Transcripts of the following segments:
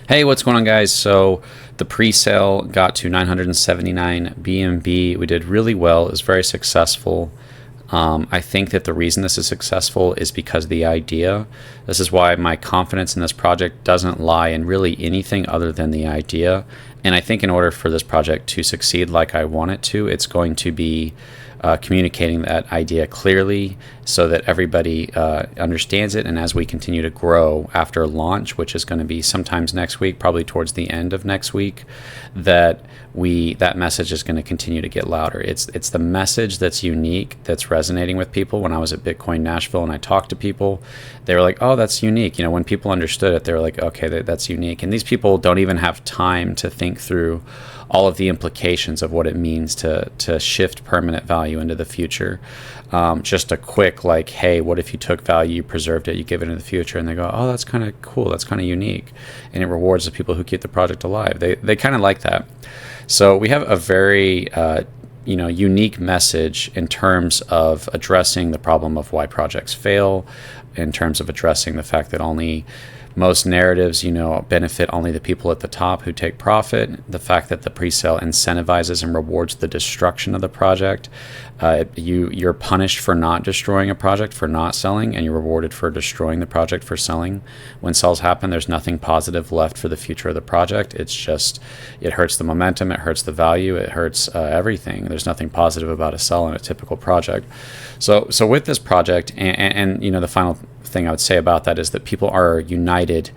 Hey, what's going on, guys? So the pre-sale got to 979 BNB. We did really well. It was very successful. I think that the reason this is successful is because of the idea. This is why my confidence in this project doesn't lie in really anything other than the idea. And I think in order for this project to succeed like I want it to, it's going to be communicating that idea clearly so that everybody understands it. And as we continue to grow after launch, which is going to be sometimes next week, probably towards the end of next week, that message is going to continue to get louder. It's the message that's unique, that's resonating with people. When I was at Bitcoin Nashville and I talked to people, they were like, "Oh, that's unique." You know, when people understood it, they were like, "Okay, that's unique." And these people don't even have time to think through all of the implications of what it means to shift permanent value into the future. Just a quick like, hey, what if you took value, you preserved it, you give it into the future, and they go, oh, that's kind of cool, that's kind of unique, and it rewards the people who keep the project alive. They kind of like that. So we have a very unique message in terms of addressing the problem of why projects fail, in terms of addressing the fact that most narratives, benefit only the people at the top who take profit. The fact that the pre-sale incentivizes and rewards the destruction of the project. You're punished for not destroying a project, for not selling, and you're rewarded for destroying the project for selling. When sales happen, there's nothing positive left for the future of the project. It hurts the momentum, it hurts the value, it hurts everything. There's nothing positive about a sell in a typical project. So with this project, and the final thing I would say about that is that people are united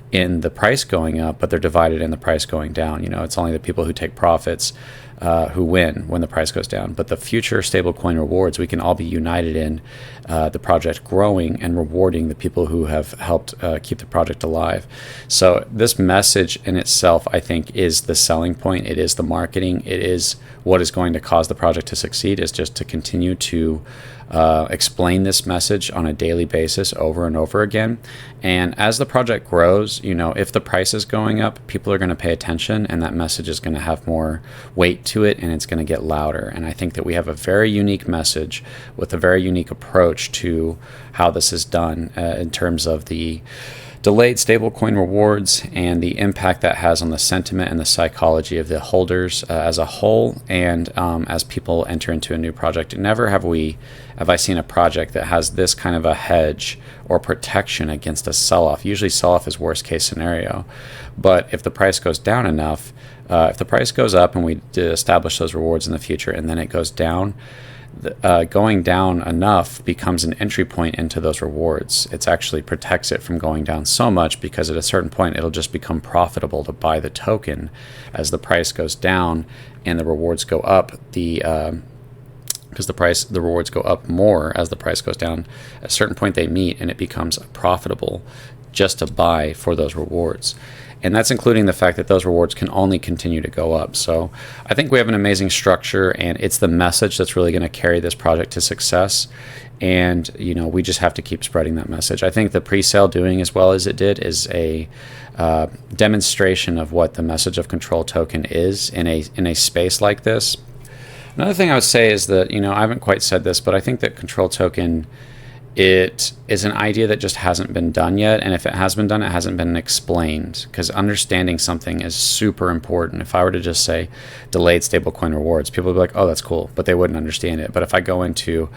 in the price going up, but they're divided in the price going down. It's only the people who take profits who win when the price goes down. But the future stablecoin rewards, we can all be united in the project growing and rewarding the people who have helped keep the project alive. So this message in itself, I think, is the selling point. It is the marketing. It is what is going to cause the project to succeed, is just to continue to explain this message on a daily basis over and over again. And as the project grows, if the price is going up, people are going to pay attention, and that message is going to have more weight to it, and it's going to get louder. And I think that we have a very unique message with a very unique approach to how this is done in terms of the delayed stablecoin rewards and the impact that has on the sentiment and the psychology of the holders as a whole, and as people enter into a new project. Never have I seen a project that has this kind of a hedge or protection against a sell-off. Usually sell-off is worst case scenario, but if the price goes down enough, if the price goes up and we establish those rewards in the future and then it goes down, going down enough becomes an entry point into those rewards. It actually protects it from going down so much, because at a certain point it'll just become profitable to buy the token as the price goes down and the rewards go up. Because the rewards go up more as the price goes down. At a certain point they meet and it becomes profitable just to buy for those rewards. And that's including the fact that those rewards can only continue to go up. So I think we have an amazing structure, and it's the message that's really going to carry this project to success. And, we just have to keep spreading that message. I think the pre-sale doing as well as it did is a demonstration of what the message of control token is in a space like this. Another thing I would say is that, I haven't quite said this, but I think that control token, it is an idea that just hasn't been done yet. And if it has been done, it hasn't been explained, because understanding something is super important. If I were to just say delayed stablecoin rewards, people would be like, oh, that's cool, but they wouldn't understand it. But if I go into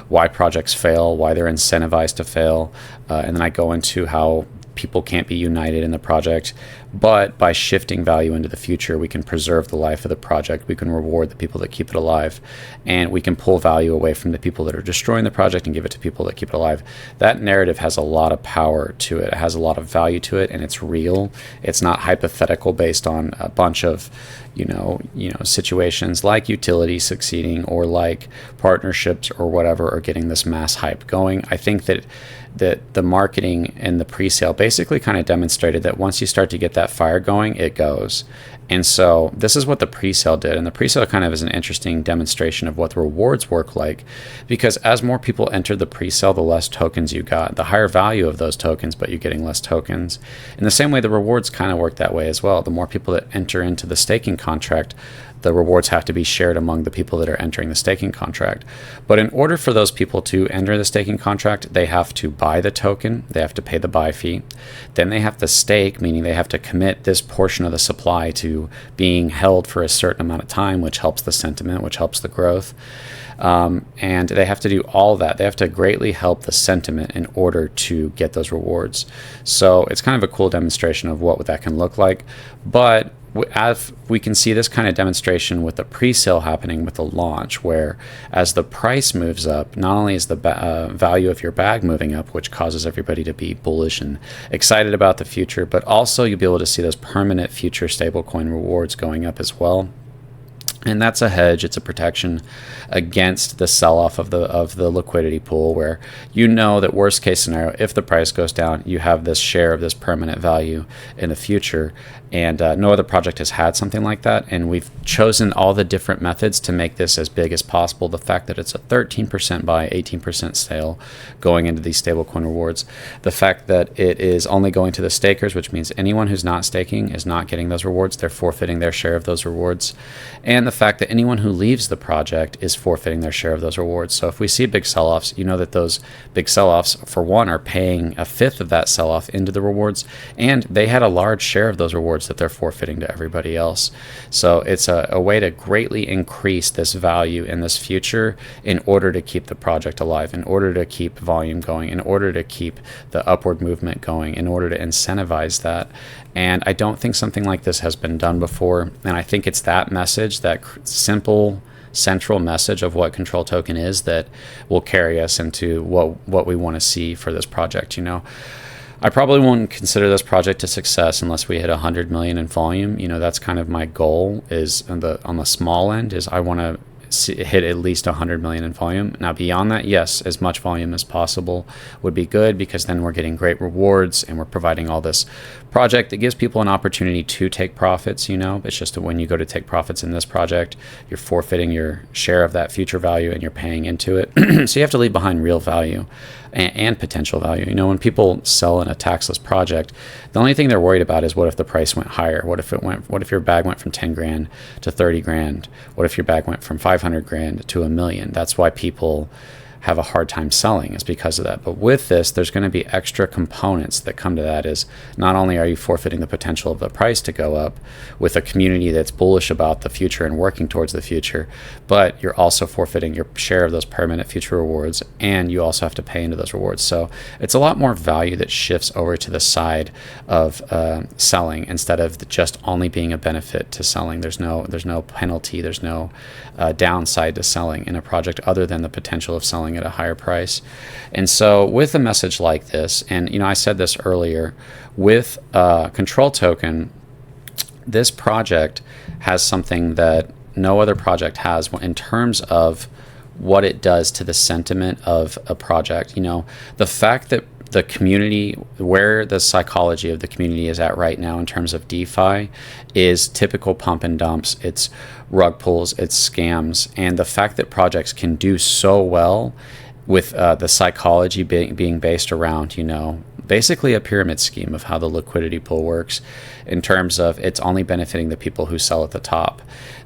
why projects fail, why they're incentivized to fail, and then I go into how people can't be united in the project, but by shifting value into the future, we can preserve the life of the project, we can reward the people that keep it alive, and we can pull value away from the people that are destroying the project and give it to people that keep it alive. That narrative has a lot of power to it. It has a lot of value to it, and it's real. It's not hypothetical based on a bunch of situations like utility succeeding or like partnerships or whatever, or getting this mass hype going. I think that the marketing and the pre-sale basically kind of demonstrated that once you start to get that fire going, it goes. And so this is what the pre-sale did. And the pre-sale kind of is an interesting demonstration of what the rewards work like, because as more people enter the pre-sale, the less tokens you got, the higher value of those tokens, but you're getting less tokens. In the same way, the rewards kind of work that way as well. The more people that enter into the staking contract, the rewards have to be shared among the people that are entering the staking contract. But in order for those people to enter the staking contract, they have to buy the token, they have to pay the buy fee, then they have to stake, meaning they have to commit this portion of the supply to being held for a certain amount of time, which helps the sentiment, which helps the growth. And they have to do all that. They have to greatly help the sentiment in order to get those rewards. So it's kind of a cool demonstration of what that can look like. But as we can see this kind of demonstration with the pre-sale happening with the launch, where as the price moves up, not only is the value of your bag moving up, which causes everybody to be bullish and excited about the future, but also you'll be able to see those permanent future stablecoin rewards going up as well. And that's a hedge. It's a protection against the sell-off of the liquidity pool, where you know that worst case scenario, if the price goes down, you have this share of this permanent value in the future. And no other project has had something like that. And we've chosen all the different methods to make this as big as possible. The fact that it's a 13% buy, 18% sale going into these stablecoin rewards. The fact that it is only going to the stakers, which means anyone who's not staking is not getting those rewards. They're forfeiting their share of those rewards. And the fact that anyone who leaves the project is forfeiting their share of those rewards. So if we see big sell-offs, you know that those big sell-offs, for one, are paying a fifth of that sell-off into the rewards, and they had a large share of those rewards that they're forfeiting to everybody else. So it's a way to greatly increase this value in this future in order to keep the project alive, in order to keep volume going, in order to keep the upward movement going, in order to incentivize that. And I don't think something like this has been done before. And I think it's that message, that simple central message of what Control Token is, that will carry us into what we want to see for this project. You know, I probably won't consider this project a success unless we hit 100 million in volume. You know, that's kind of my goal, is on the small end, is I want to hit at least 100 million in volume. Now beyond that, yes, as much volume as possible would be good, because then we're getting great rewards and we're providing all this project that gives people an opportunity to take profits. You know, it's just that when you go to take profits in this project, you're forfeiting your share of that future value and you're paying into it. So you have to leave behind real value and potential value. You know, when people sell in a taxless project, the only thing they're worried about is, what if the price went higher? What if your bag went from 10 grand to 30 grand? What if your bag went from 500 grand to $1 million? That's why people have a hard time selling, is because of that. But with this, there's going to be extra components that come to that. Is not only are you forfeiting the potential of the price to go up with a community that's bullish about the future and working towards the future, but you're also forfeiting your share of those permanent future rewards, and you also have to pay into those rewards. So it's a lot more value that shifts over to the side of selling, instead of just only being a benefit to selling. There's no penalty, there's no downside to selling in a project other than the potential of selling at a higher price. And so with a message like this, and you know, I said this earlier, with Control Token, this project has something that no other project has in terms of what it does to the sentiment of a project. You know, the fact that the community, where the psychology of the community is at right now in terms of DeFi, is typical pump and dumps. It's rug pulls, it's scams. And the fact that projects can do so well with the psychology being based around, you know, basically a pyramid scheme of how the liquidity pool works, in terms of it's only benefiting the people who sell at the top.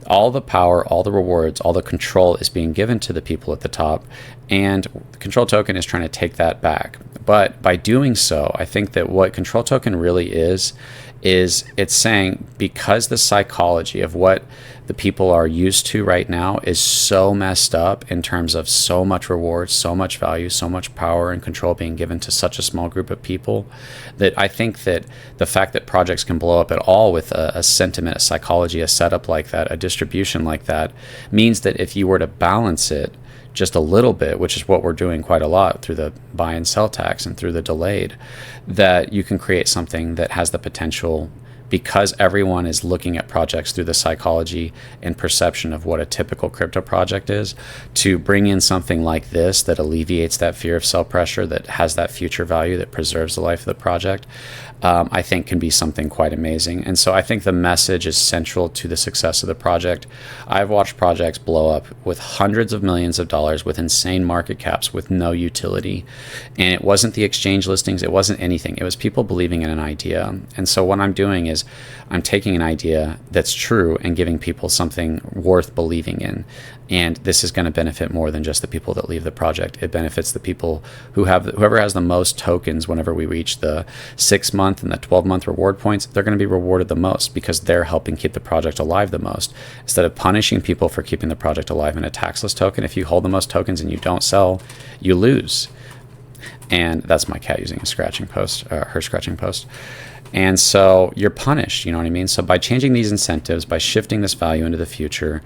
All the power, all the rewards, all the control is being given to the people at the top, and the Control Token is trying to take that back. But by doing so, I think that what Control Token really is it's saying, because the psychology of what the people are used to right now is so messed up in terms of so much reward, so much value, so much power and control being given to such a small group of people, that I think that the fact that projects can blow up at all with a sentiment, a psychology, a setup like that, a distribution like that, means that if you were to balance it just a little bit, which is what we're doing quite a lot through the buy and sell tax and through the delayed, that you can create something that has the potential, because everyone is looking at projects through the psychology and perception of what a typical crypto project is, to bring in something like this that alleviates that fear of sell pressure, that has that future value, that preserves the life of the project, I think can be something quite amazing. And so I think the message is central to the success of the project. I've watched projects blow up with hundreds of millions of dollars, with insane market caps, with no utility. And it wasn't the exchange listings, it wasn't anything. It was people believing in an idea. And so what I'm doing is is I'm taking an idea that's true and giving people something worth believing in. And this is going to benefit more than just the people that leave the project. It benefits the people who have, whoever has the most tokens whenever we reach the 6-month and the 12-month reward points, they're going to be rewarded the most because they're helping keep the project alive the most. Instead of punishing people for keeping the project alive in a taxless token, if you hold the most tokens and you don't sell, you lose. And that's my cat using a scratching post, her scratching post. And so you're punished, you know what I mean? So by changing these incentives, by shifting this value into the future,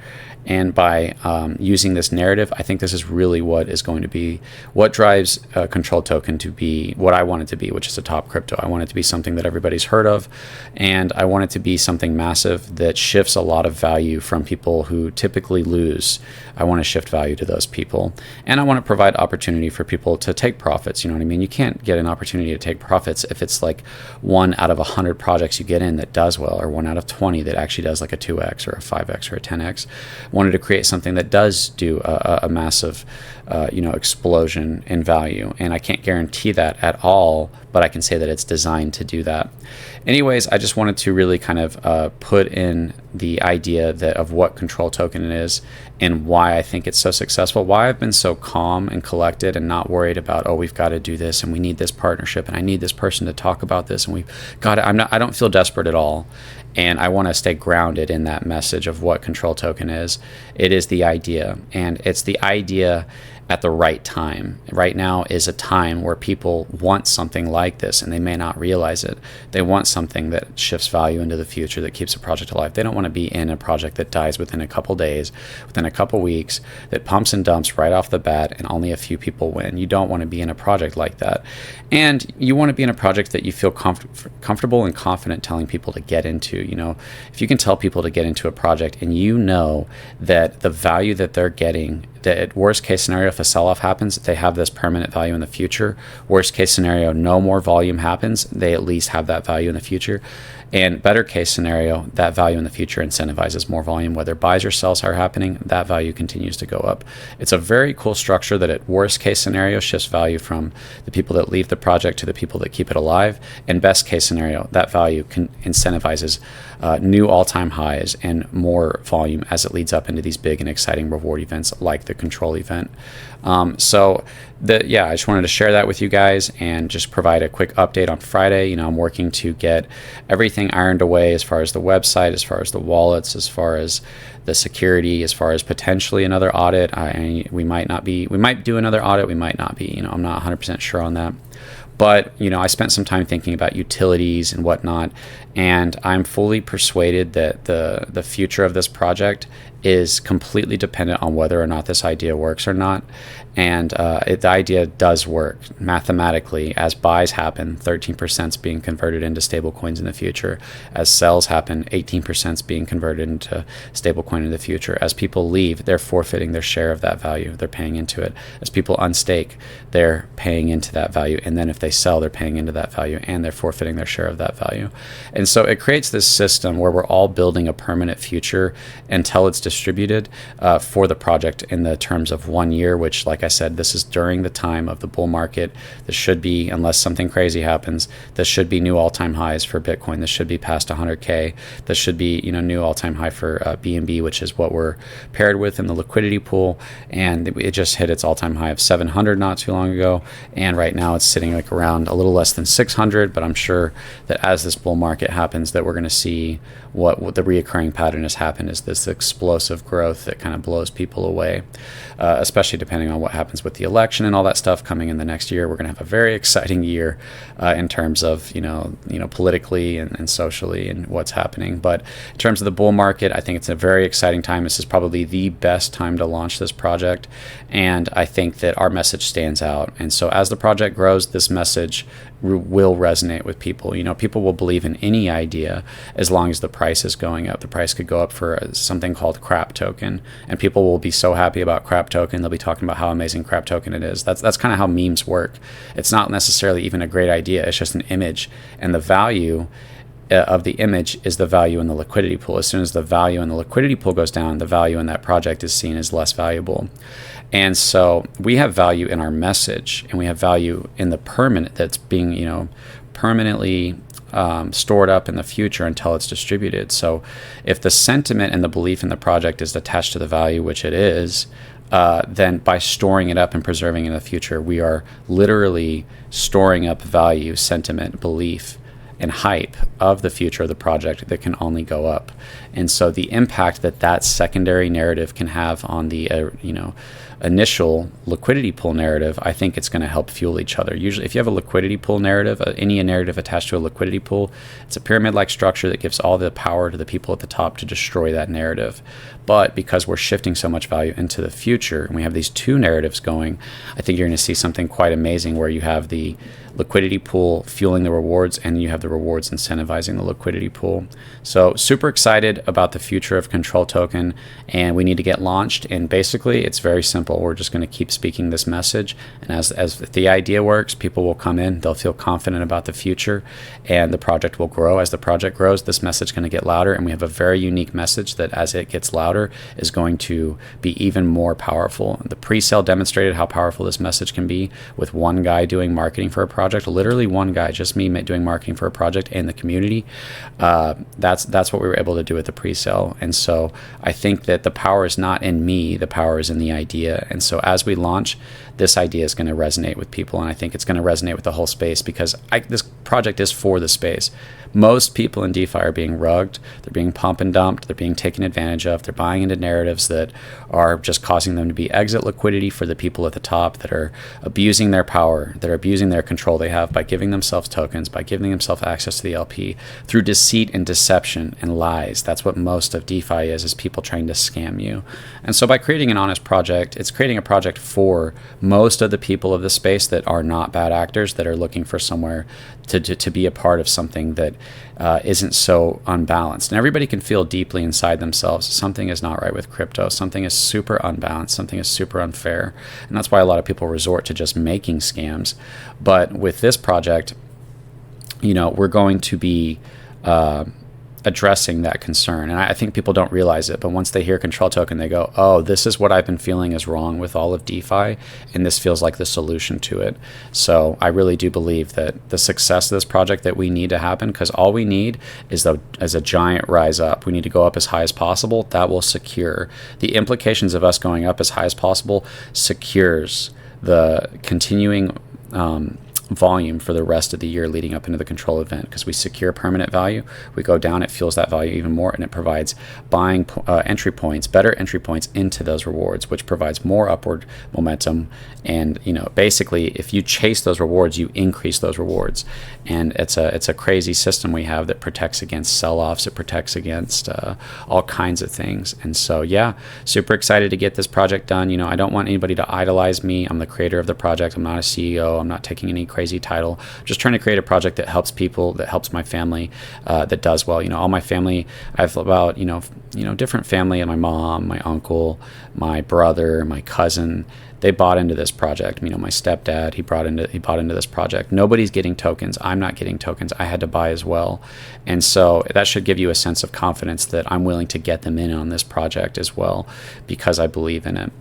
and by using this narrative, I think this is really what is going to be what drives a control token to be what I want it to be, which is a top crypto. I want it to be something that everybody's heard of, and I want it to be something massive that shifts a lot of value from people who typically lose. I want to shift value to those people, and I want to provide opportunity for people to take profits. You know what I mean? You can't get an opportunity to take profits if it's like 1 out of 100 projects you get in that does well, or 1 out of 20 that actually does like a 2x or a 5x or a 10x. Wanted to create something that does do a massive explosion in value, and I can't guarantee that at all, but I can say that it's designed to do that. Anyways, I just wanted to really kind of put in the idea of what control token is and why I think it's so successful, why I've been so calm and collected and not worried about, oh, we've got to do this and we need this partnership and I need this person to talk about this and we've got to, I don't feel desperate at all. And I want to stay grounded in that message of what control token is. It is the idea, and it's the idea at the right time. Right now is a time where people want something like this and they may not realize it. They want something that shifts value into the future, that keeps a project alive. They don't want to be in a project that dies within a couple days, within a couple weeks, that pumps and dumps right off the bat and only a few people win. You don't want to be in a project like that. And you want to be in a project that you feel comfortable and confident telling people to get into. You know, if you can tell people to get into a project and you know that the value that they're getting, that worst case scenario, if a sell-off happens, they have this permanent value in the future. Worst case scenario, no more volume happens, they at least have that value in the future. And better case scenario, that value in the future incentivizes more volume. Whether buys or sells are happening, that value continues to go up. It's a very cool structure that at worst case scenario shifts value from the people that leave the project to the people that keep it alive. And best case scenario, that value incentivizes new all-time highs and more volume as it leads up into these big and exciting reward events like the control event. I just wanted to share that with you guys and just provide a quick update on Friday. You know, I'm working to get everything ironed away as far as the website, as far as the wallets, as far as the security, as far as potentially another audit. We might do another audit, we might not be. You know, I'm not 100% sure on that. But, you know, I spent some time thinking about utilities and whatnot, and I'm fully persuaded that the future of this project is completely dependent on whether or not this idea works or not. And the idea does work mathematically. As buys happen, 13% is being converted into stablecoins in the future. As sells happen, 18% is being converted into stablecoin in the future. As people leave, they're forfeiting their share of that value. They're paying into it. As people unstake, they're paying into that value. And then if they sell, they're paying into that value and they're forfeiting their share of that value. And so it creates this system where we're all building a permanent future until it's distributed for the project in the terms of 1 year, which, like I said, this is during the time of the bull market. This should be, unless something crazy happens, this should be new all-time highs for Bitcoin. This should be past 100K. This should be, you know, new all-time high for BNB, which is what we're paired with in the liquidity pool. And it just hit its all-time high of 700 not too long ago. And right now it's sitting like around a little less than 600. But I'm sure that as this bull market happens, that we're going to see what the reoccurring pattern has happened is this explosive growth that kind of blows people away, especially depending on what happens with the election and all that stuff coming in the next year. We're going to have a very exciting year in terms of politically and socially and what's happening. But in terms of the bull market, I think it's a very exciting time. This is probably the best time to launch this project, and I think that our message stands out. And so as the project grows, this message will resonate with people. You know, people will believe in any idea as long as the price is going up. The price could go up for something called crap token, and people will be so happy about crap token. They'll be talking about how amazing crap token it is. That's kind of how memes work. It's not necessarily even a great idea. It's just an image, and the value of the image is the value in the liquidity pool. As soon as the value in the liquidity pool goes down, the value in that project is seen as less valuable. And so we have value in our message, and we have value in the permanent that's being, permanently stored up in the future until it's distributed. So if the sentiment and the belief in the project is attached to the value, which it is, then by storing it up and preserving it in the future, we are literally storing up value, sentiment, belief, and hype of the future of the project that can only go up. And so the impact that that secondary narrative can have on the initial liquidity pool narrative, I think it's going to help fuel each other. Usually if you have a liquidity pool narrative, any narrative attached to a liquidity pool, it's a pyramid-like structure that gives all the power to the people at the top to destroy that narrative. But because we're shifting so much value into the future and we have these two narratives going, I think you're going to see something quite amazing where you have the liquidity pool fueling the rewards and you have the rewards incentivizing the liquidity pool. So super excited about the future of Control Token, and we need to get launched. And basically it's very simple. We're just going to keep speaking this message, and as the idea works, people will come in, they'll feel confident about the future, and the project will grow. As the project grows, this message is going to get louder, and we have a very unique message that as it gets louder is going to be even more powerful. The pre-sale demonstrated how powerful this message can be with one guy doing marketing for a project, literally one guy, just me doing marketing for a project and the community. That's what we were able to do with the pre-sale. And so I think that the power is not in me, the power is in the idea. And so as we launch, this idea is going to resonate with people, and I think it's going to resonate with the whole space because this project is for the space. Most people in DeFi are being rugged, they're being pump and dumped, they're being taken advantage of, they're buying into narratives that are just causing them to be exit liquidity for the people at the top that are abusing their power, that are abusing their control they have by giving themselves tokens, by giving themselves access to the LP through deceit and deception and lies. That's what most of DeFi is people trying to scam you. And so by creating an honest project, it's creating a project for most of the people of the space that are not bad actors, that are looking for somewhere to be a part of something that isn't so unbalanced. And everybody can feel deeply inside themselves something is not right with crypto, something is super unbalanced, something is super unfair. And that's why a lot of people resort to just making scams. But with this project, we're going to be addressing that concern. And I think people don't realize it, but once they hear Control Token, they go, oh, this is what I've been feeling is wrong with all of DeFi, and this feels like the solution to it. So I really do believe that the success of this project that we need to happen, because all we need is a giant rise up. We need to go up as high as possible. That will secure. The implications of us going up as high as possible secures the continuing volume for the rest of the year leading up into the control event, because we secure permanent value. We go down, it fuels that value even more, and it provides buying entry points, better entry points into those rewards, which provides more upward momentum. And basically if you chase those rewards, you increase those rewards. And it's a crazy system we have that protects against sell-offs. It protects against all kinds of things. And so yeah, super excited to get this project done. I don't want anybody to idolize me. I'm the creator of the project. I'm not a CEO. I'm not taking any crazy title. Just trying to create a project that helps people, that helps my family, that does well. All my family, I have about different family, and my mom, my uncle, my brother, my cousin, they bought into this project. My stepdad, he bought into this project. Nobody's getting tokens. I'm not getting tokens. I had to buy as well. And so that should give you a sense of confidence that I'm willing to get them in on this project as well, because I believe in it.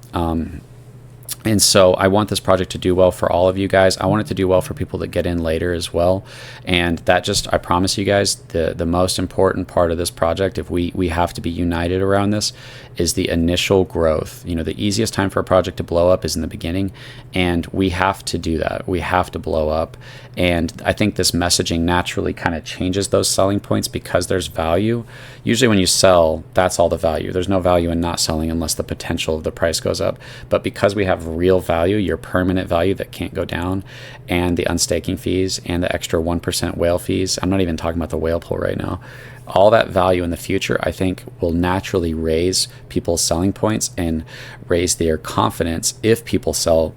And so I want this project to do well for all of you guys. I want it to do well for people that get in later as well. And that just, I promise you guys, the most important part of this project, if we have to be united around this, is the initial growth. The easiest time for a project to blow up is in the beginning, and we have to do that. We have to blow up. And I think this messaging naturally kind of changes those selling points because there's value. Usually when you sell, that's all the value. There's no value in not selling unless the potential of the price goes up. But because we have real value, your permanent value that can't go down, and the unstaking fees and the extra 1% whale fees, I'm not even talking about the whale pool right now, all that value in the future, I think, will naturally raise people's selling points and raise their confidence. If people sell,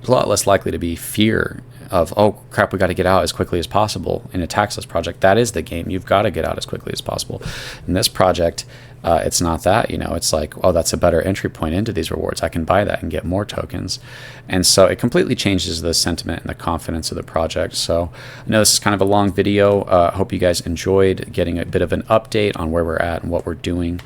there's a lot less likely to be fear of, oh crap, we got to get out as quickly as possible in a taxless project. That is the game. You've got to get out as quickly as possible. In this project, it's not that. It's like, oh, that's a better entry point into these rewards. I can buy that and get more tokens. And so it completely changes the sentiment and the confidence of the project. So I know this is kind of a long video. I hope you guys enjoyed getting a bit of an update on where we're at and what we're doing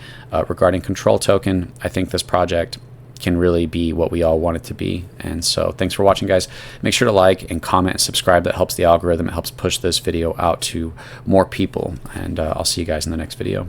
regarding Control Token. I think this project can really be what we all want it to be. And so thanks for watching, guys. Make sure to like and comment and subscribe. That helps the algorithm. It helps push this video out to more people. And I'll see you guys in the next video.